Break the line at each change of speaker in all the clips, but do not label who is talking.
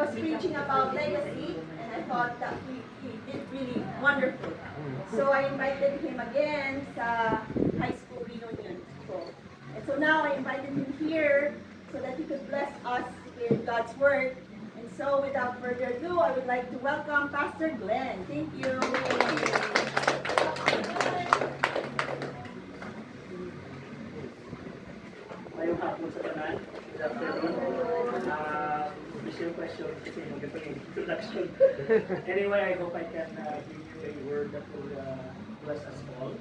was preaching about legacy, and I thought that he did really wonderful. So I invited him again sa high school reunion. So now I invited him here so that he could bless us with God's word. And so without further ado, I would like to welcome Pastor Glenn. Thank you.
Mayong hapon sa tanan. Good afternoon. Official question kasi maganda yung introduction. Anyway, I hope I can give you a word that will bless us all.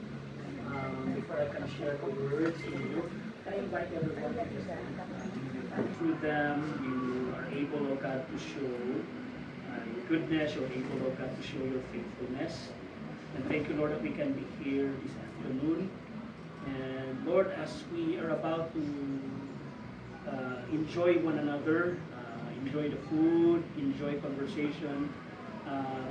Before I can share the words with you, I invite everyone to just through them, you are able, O God, to show your goodness, you're able, O God, to show your faithfulness. And thank you, Lord, that we can be here this afternoon. And Lord, as we are about to enjoy one another, enjoy the food, enjoy conversation,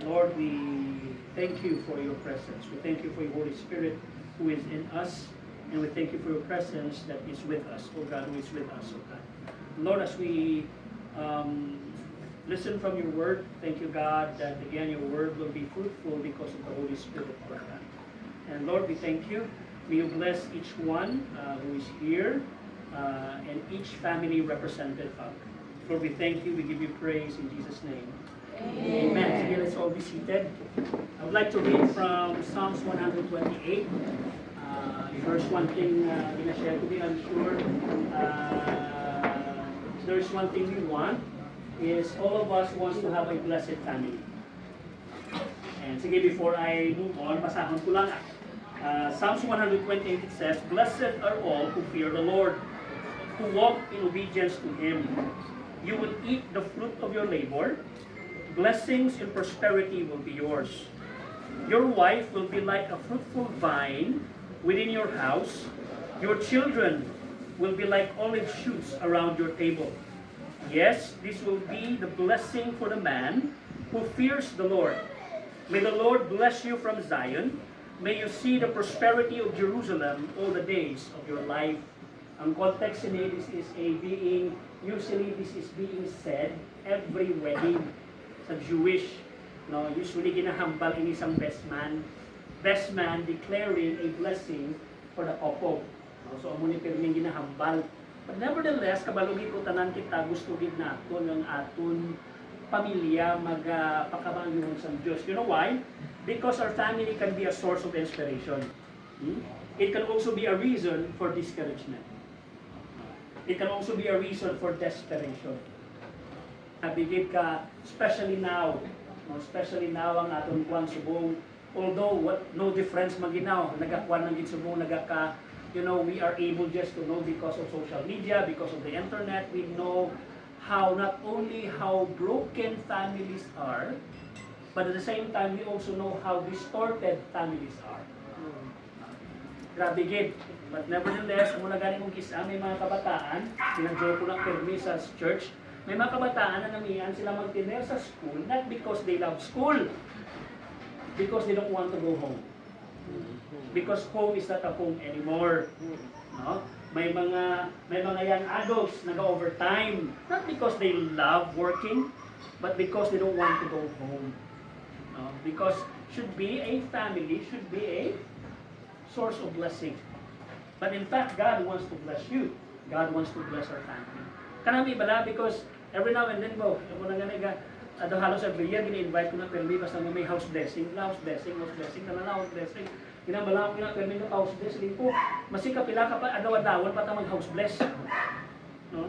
Lord, we thank you for your presence. We thank you for your Holy Spirit who is in us, and we thank you for your presence that is with us, O God, who is with us, O God. Lord, as we listen from your word, thank you, God, that again your word will be fruitful because of the Holy Spirit, O God. And Lord, we thank you. May you bless each one who is here and each family represented, Father. Lord, we thank you. We give you praise in Jesus' name. Amen. Sige, let's all be seated. I would like to read from Psalms 128. There's one thing share to me, I'm sure. There's one thing we want, is all of us wants to have a blessed family. And sige, before I move on, basahan ko lang. Psalms 128, it says, "Blessed are all who fear the Lord, who walk in obedience to Him. You will eat the fruit of your labor. Blessings and prosperity will be yours. Your wife will be like a fruitful vine within your house. Your children will be like olive shoots around your table. Yes, this will be the blessing for the man who fears the Lord. May the Lord bless you from Zion. May you see the prosperity of Jerusalem all the days of your life." Ang context ni this is usually this is being said every wedding sa Jewish. No, usually ginahambal ini isang best man declaring a blessing for the couple. No, so amo ni pirming ginahambal. But nevertheless, kabalugi ko tanan kita gusto gid naton ang aton pamilya magpakabangon sa Diyos. You know why? Because our family can be a source of inspiration. It can also be a reason for discouragement. It can also be a reason for desperation. Nabigid ka, especially now ang aton kuan subong. Although no difference maginaw, nagakuan ng subong nagaka, we are able just to know because of social media, because of the internet, we know not only how broken families are, but at the same time, we also know how distorted families are. Grabe gid. But nevertheless, muna galing kong kisa, may mga kabataan, sinadyo ko lang permi sa church, may mga kabataan na namihan sila magtiner sa school, not because they love school, because they don't want to go home. Because home is not a home anymore. No? May mga young adults nag-overtime, not because they love working, but because they don't want to go home. No? Because a family should be a source of blessing. But in fact, God wants to bless you. God wants to bless our family. Kanami bala, because every now and then mo na nga halos every year gini-invite ko na permi basta may house blessing, house blessing, house blessing. Ginabala ko na permi ng house blessing ko. Masika pila ka pa adaw-adawon pa ta mag-house bless. No?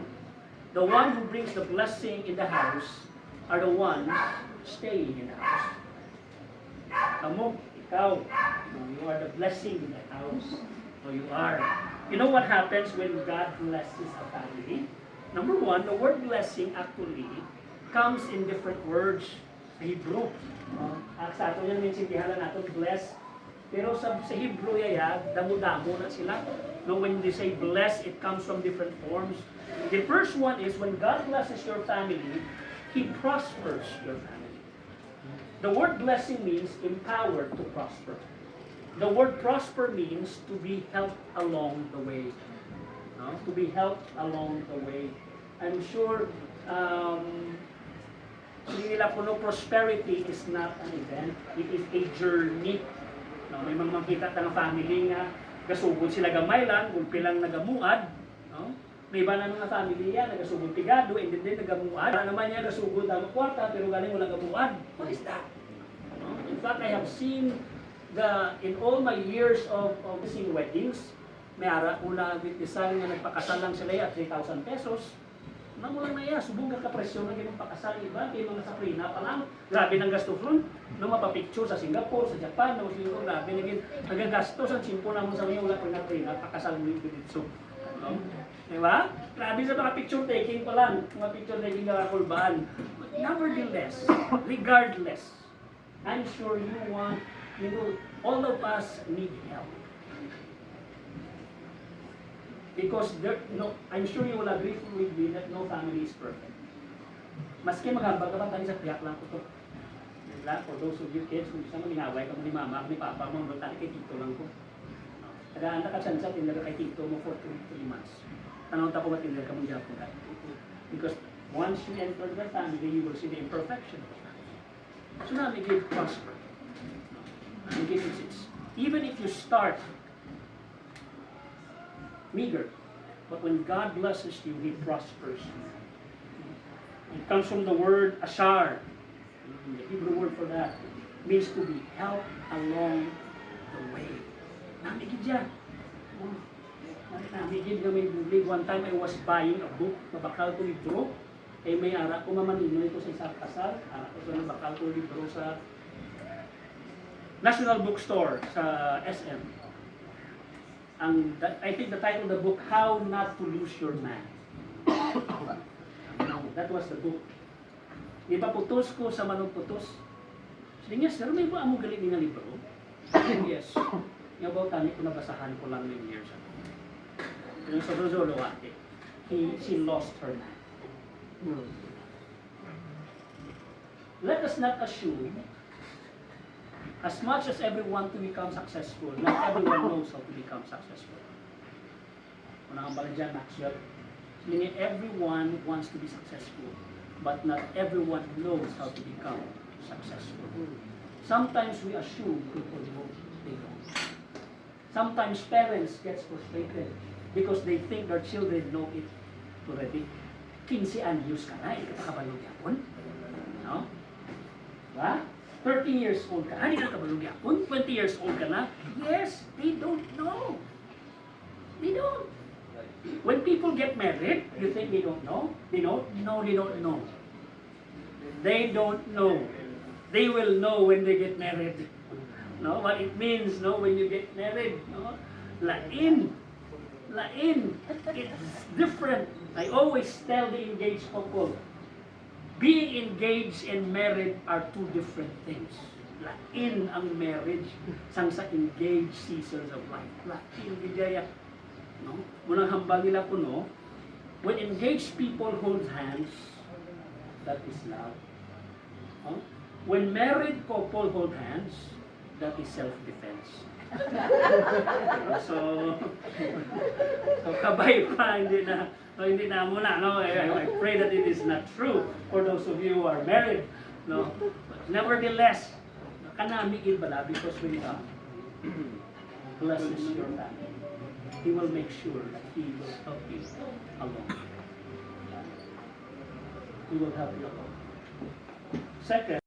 The one who brings the blessing in the house are the ones staying in the house. Ikaw, you are the blessing in the house. No, you are. You know what happens when God blesses a family? Number one, the word blessing actually comes in different words sa Hebrew. Sa ato yan, minsintihan natin bless. Pero sa Hebrew damo-damo na sila. No, when they say bless, it comes from different forms. The first one is when God blesses your family, He prospers your family. The word blessing means empowered to prosper. The word prosper means to be helped along the way. No? To be helped along the way. I'm sure nila puno, prosperity is not an event, it is a journey. No, may mga makita ng family nga, gasugod sila gamay lang, gulpi lang nagamuad. No? May iba na mga family yan, nagasugod tigado, and then nagamuad. Para naman yan, gasugod ang kwarta, pero galing walang gamuad. What is that? No? In fact, I have seen in all my years of seeing weddings, may ara una witnessan nga nagpakasal lang sila at 3,000 pesos. Namo lang na iya, subong ka presyo na ganung pakasal iba kay mga Saprina pa lang. Grabe nang gasto ron. No mapapicture sa Singapore, sa Japan, no siguro grabe naging nagagastos ang simpo namon sa mga wala pa na pakasal mo dito. No? Di ba? Grabe sa mga picture taking pa lang, mga picture taking na kulbaan. Nevertheless, regardless, I'm sure all of us need help. Because I'm sure you will agree with me that no family is perfect. Maski maghambag ka ba tayo sa piyak lang ko to. Diba? For those of you kids, kung gusto mo minaway ka mo ni mama, ni papa mo, tali kay tito lang ko. Tagaan na ka chance at tindaga kay tito mo for 3 months. Tanong ta ko ba tindaga ka mong Japon ka? Because once you enter the family, you will see the imperfection. So now, we give prosper. We give it. Even if you start meager, but when God blesses you, He prospers you. It comes from the word ashar. The Hebrew word for that means to be helped along the way. Namigid yan. Namigid nga may bublig. One time I was buying a book, mabakal ko libro. May ara ko mamanino ito sa isang kasal. Ara ko sa mabakal ko libro sa National Bookstore sa SM. I think the title of the book, How Not to Lose Your Man. That was the book. Ipaputos ko sa manong putos. Sabi niya, sir, may ba amo galing nga libro? Yes. Yung about tani ko nabasahan ko lang ng years ago. Yung sa Rosolo ate, she lost her man. Let us not assume as much as everyone to become successful, not everyone knows how to become successful. Una kang bala dyan, Maxwell. Meaning everyone wants to be successful, but not everyone knows how to become successful. Sometimes we assume people know, they don't. Sometimes parents get frustrated because they think their children know it already. 15 anyos ka na, ikaw kabalog yapon. No? Diba? 30 years old ka, hindi ka kabalog yapon. 20 years old ka na. Yes, they don't know. They don't. When people get married, you think they don't know? They don't? No, they don't know. They don't know. They will know when they get married. No, what it means, no, when you get married, no? Lain. It's different. I always tell the engaged couple, being engaged and married are two different things. Lain ang marriage sang sa engaged seasons of life. Lain gidaya. No? Munang hambal nila po, no? When engaged people hold hands, that is love. Huh? When married couple hold hands, that is self-defense. so kabay pa, hindi na muna, no? I pray that it is not true for those of you who are married, no? But nevertheless, kanamigil bala, because when God blesses your family, He will make sure that He will help you along. He will help you along. Second,